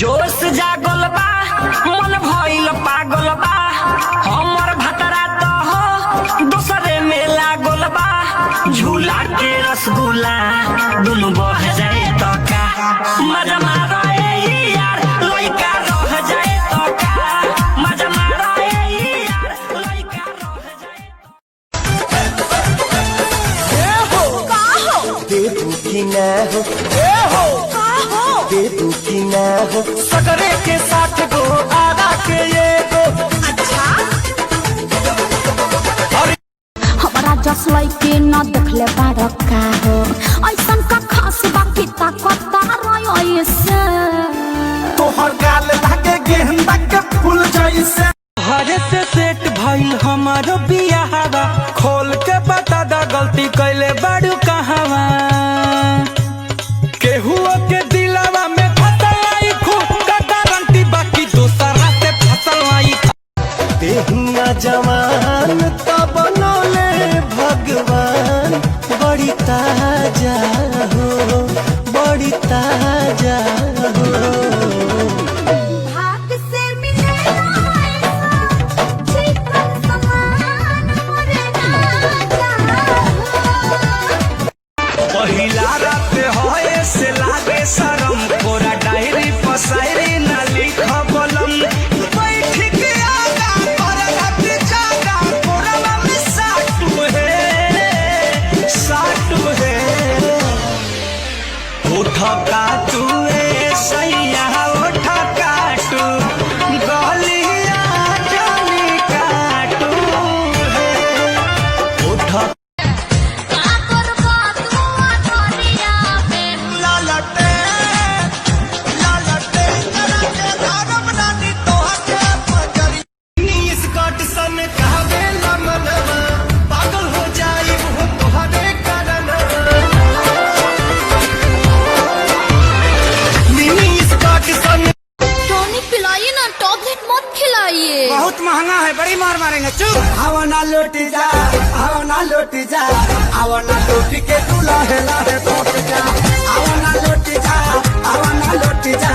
जोश जागल बा मन भइल पागल बा हमर भतरा तो हो दूसरे में लागल बा झूला के रसगुल्ला दुनु बह जाए तो का मजा मारो यार लइका रह जाए तो का मजा मारो यार लइका रह जाए ए हो का हो देबू की ना हो ए हो का हो देबू की ना हो सकरे के 60 गो आगा के ये गो अच्छा हमारा जस लइके न देखले बाड़ का हो ऐसन का खास बाकी ताकता रयो ऐसे तोहर गाल लागे गेंदा के फूल जैसे हरे से सेट भइल हमारो बियाहवा खोल के बता दा गलती कैले बाड़ू कहवा केहुओ के दिलवा में फसल आई खूब का गारंटी बाकी दोसरा से फसल आई देहिया जवान तब बनोले भगवान बड़ी ताजा हो बड़ी ताजा हो भाग से मिले चिकन समान मोरे राजा पहिला रात होए से लागे शरम पूरा डायरी पसायरी ना लिख बलम बैठ के आगा पर हट जागा पूरा में साटू है उठ काटू ए सैया उठ काटू गलिया जानी काटू है उठ लालटे लालटे करके धरम रानी तोहके पजरी नीस कट सन कहवे मनवा पागल हो जाई वो तोहरे करना नीस कट सन टॉनिक पिलाइए ना टैबलेट मत खिलाइए बहुत महंगा है बड़ी मार मारेंगे चुप आवा ना लौट जा आवा ना लौट जा आवा ना लौट के तू लाहे लाहे लौट जा आवा ना लौट जा आवा ना लौट जा